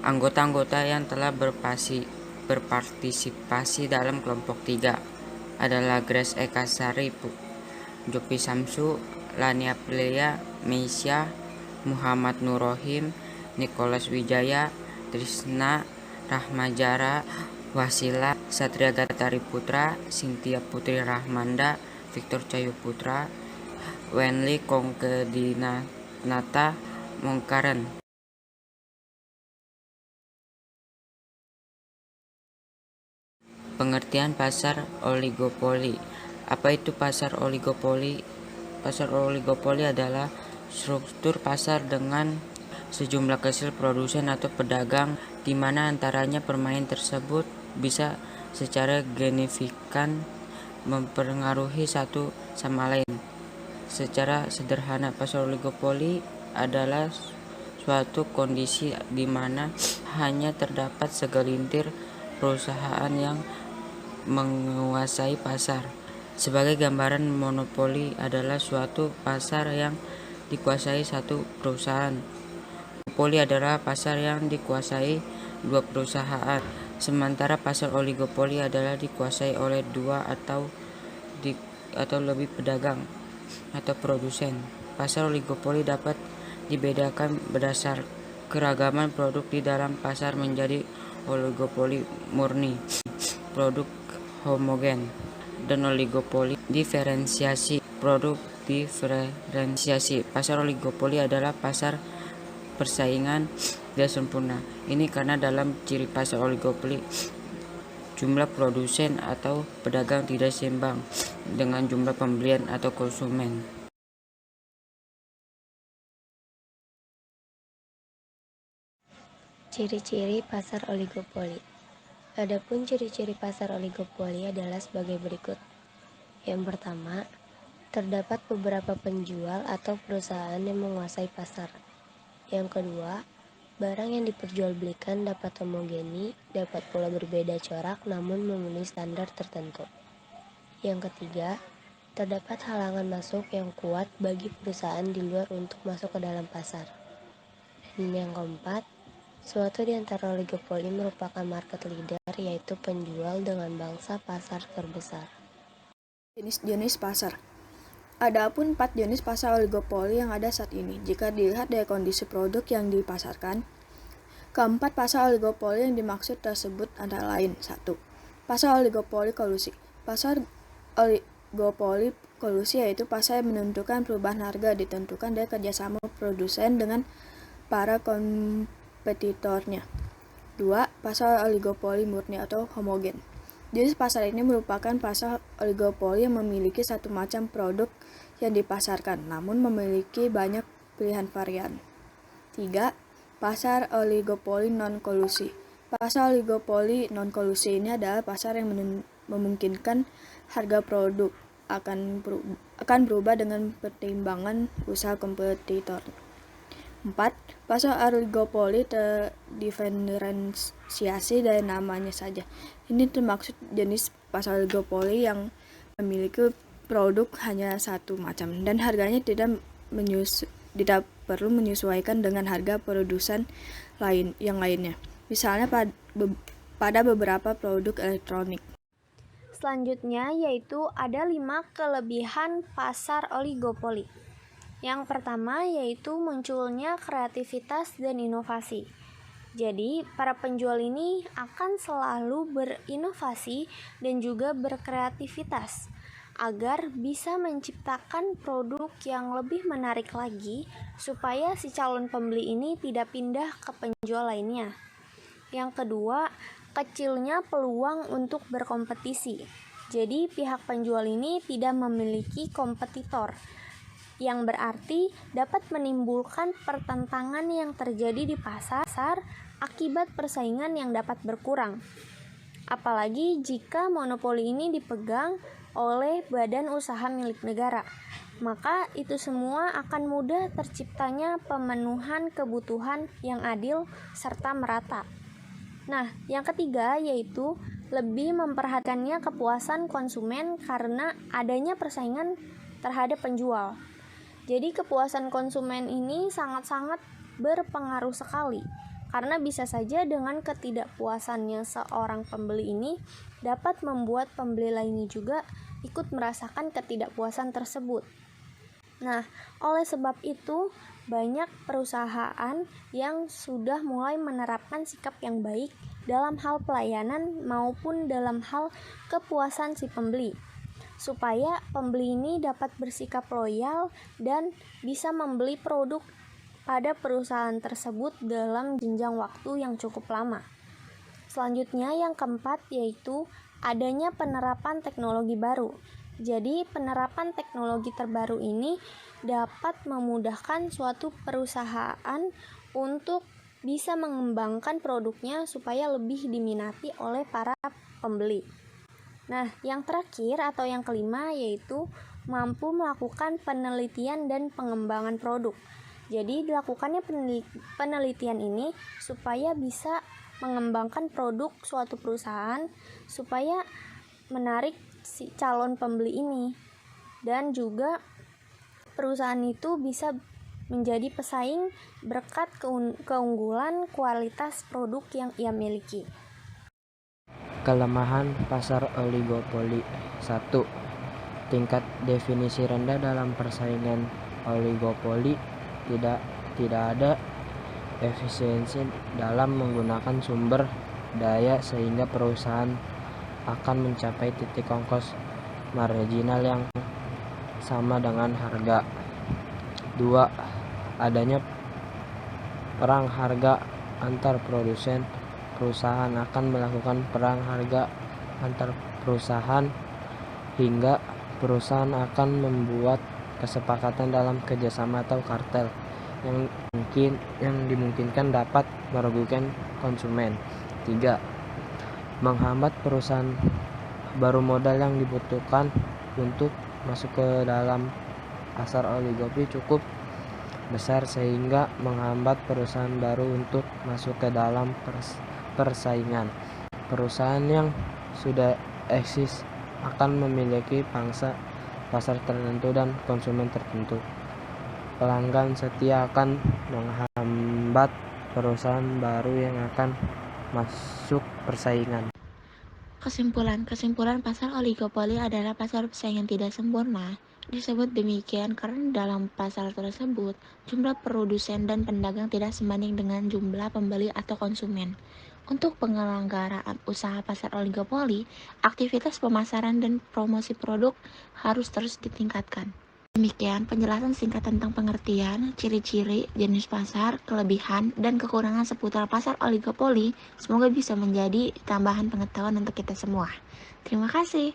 Anggota-anggota yang telah berpartisipasi dalam kelompok 3 adalah Grace Eka Sari, Jopi Samsu, Lania Prilia, Meisya, Muhammad Nurrohim, Nicholas Wijaya, Trisna Rahmajara, Wasila, Satria Gatari Putra, Cynthia Putri Rahmanda, Victor Cayu Putra, Wenli Kongkedinata Mongkaren. Pengertian pasar oligopoli. Apa itu pasar oligopoli? Pasar oligopoli adalah struktur pasar dengan sejumlah kecil produsen atau pedagang, di mana antaranya permain tersebut bisa secara signifikan mempengaruhi satu sama lain. Secara sederhana, pasar oligopoli adalah suatu kondisi di mana hanya terdapat segelintir perusahaan yang menguasai pasar. Sebagai gambaran, monopoli adalah suatu pasar yang dikuasai satu perusahaan. Monopoli adalah pasar yang dikuasai dua perusahaan, sementara pasar oligopoli adalah dikuasai oleh dua atau lebih pedagang atau produsen. Pasar oligopoli dapat dibedakan berdasar keragaman produk di dalam pasar menjadi oligopoli murni, produk homogen, dan oligopoli diferensiasi, produk diferensiasi. Pasar oligopoli adalah pasar persaingan tidak sempurna. Ini karena dalam ciri pasar oligopoli jumlah produsen atau pedagang tidak seimbang dengan jumlah pembelian atau konsumen. Ciri-ciri pasar oligopoli. Adapun ciri-ciri pasar oligopoli adalah sebagai berikut. Yang pertama, terdapat beberapa penjual atau perusahaan yang menguasai pasar. Yang kedua, barang yang diperjualbelikan dapat homogeni, dapat pula berbeda corak namun memenuhi standar tertentu. Yang ketiga, terdapat halangan masuk yang kuat bagi perusahaan di luar untuk masuk ke dalam pasar. Dan yang keempat, suatu di antara oligopoli merupakan market leader, yaitu penjual dengan bangsa pasar terbesar. Jenis-jenis pasar. Adapun 4 jenis pasar oligopoli yang ada saat ini, jika dilihat dari kondisi produk yang dipasarkan. Keempat pasar oligopoli yang dimaksud tersebut antara lain: 1. Pasar oligopoli kolusi. Pasar oligopoli kolusi yaitu pasar yang menentukan perubahan harga ditentukan dari kerjasama produsen dengan para kompetitornya. 2. Pasar oligopoli murni atau homogen. Jenis pasar ini merupakan pasar oligopoli yang memiliki satu macam produk yang dipasarkan, namun memiliki banyak pilihan varian. 3. Pasar oligopoli non-kolusi. Pasar oligopoli non-kolusi ini adalah pasar yang memungkinkan harga produk akan berubah dengan pertimbangan usaha kompetitor. 4. Pasar oligopoli terdiferensiasi dari namanya saja. Ini termaksud jenis pasar oligopoli yang memiliki produk hanya satu macam dan harganya tidak perlu menyesuaikan dengan harga produsen yang lainnya. Misalnya pada beberapa produk elektronik. Selanjutnya yaitu ada 5 kelebihan pasar oligopoli. Yang pertama yaitu munculnya kreativitas dan inovasi. Jadi, para penjual ini akan selalu berinovasi dan juga berkreativitas agar bisa menciptakan produk yang lebih menarik lagi supaya si calon pembeli ini tidak pindah ke penjual lainnya. Yang kedua, kecilnya peluang untuk berkompetisi. Jadi, pihak penjual ini tidak memiliki kompetitor, yang berarti dapat menimbulkan pertentangan yang terjadi di pasar akibat persaingan yang dapat berkurang. Apalagi jika monopoli ini dipegang oleh badan usaha milik negara, maka itu semua akan mudah terciptanya pemenuhan kebutuhan yang adil serta merata. Nah, yang ketiga yaitu lebih memperhatikannya kepuasan konsumen karena adanya persaingan terhadap penjual. Jadi kepuasan konsumen ini sangat-sangat berpengaruh sekali karena bisa saja dengan ketidakpuasannya seorang pembeli ini dapat membuat pembeli lainnya juga ikut merasakan ketidakpuasan tersebut. Nah, oleh sebab itu, banyak perusahaan yang sudah mulai menerapkan sikap yang baik dalam hal pelayanan maupun dalam hal kepuasan si pembeli, supaya pembeli ini dapat bersikap loyal dan bisa membeli produk pada perusahaan tersebut dalam jenjang waktu yang cukup lama. Selanjutnya yang keempat yaitu adanya penerapan teknologi baru. Jadi penerapan teknologi terbaru ini dapat memudahkan suatu perusahaan untuk bisa mengembangkan produknya supaya lebih diminati oleh para pembeli. Nah, yang terakhir atau yang kelima yaitu mampu melakukan penelitian dan pengembangan produk. Jadi dilakukannya penelitian ini supaya bisa mengembangkan produk suatu perusahaan supaya menarik si calon pembeli ini, dan juga perusahaan itu bisa menjadi pesaing berkat keunggulan kualitas produk yang ia miliki. Kelemahan pasar oligopoli. 1. Tingkat definisi rendah dalam persaingan oligopoli. Tidak ada efisiensi dalam menggunakan sumber daya sehingga perusahaan akan mencapai titik ongkos marginal yang sama dengan harga. 2. Adanya perang harga antar produsen. Perusahaan akan melakukan perang harga antar perusahaan hingga perusahaan akan membuat kesepakatan dalam kerjasama atau kartel yang dimungkinkan dapat merugikan konsumen. 3. Menghambat perusahaan baru modal yang dibutuhkan untuk masuk ke dalam pasar oligopoli cukup besar sehingga menghambat perusahaan baru untuk masuk ke dalam persaingan. Perusahaan yang sudah eksis akan memiliki pangsa pasar tertentu dan konsumen tertentu. Pelanggan setia akan menghambat perusahaan baru yang akan masuk persaingan. Kesimpulan pasar oligopoli adalah pasar pesaing yang tidak sempurna. Disebut demikian karena dalam pasar tersebut, jumlah produsen dan pedagang tidak sebanding dengan jumlah pembeli atau konsumen. Untuk penyelenggaraan usaha pasar oligopoli, aktivitas pemasaran dan promosi produk harus terus ditingkatkan. Demikian penjelasan singkat tentang pengertian, ciri-ciri, jenis pasar, kelebihan, dan kekurangan seputar pasar oligopoli. Semoga bisa menjadi tambahan pengetahuan untuk kita semua. Terima kasih.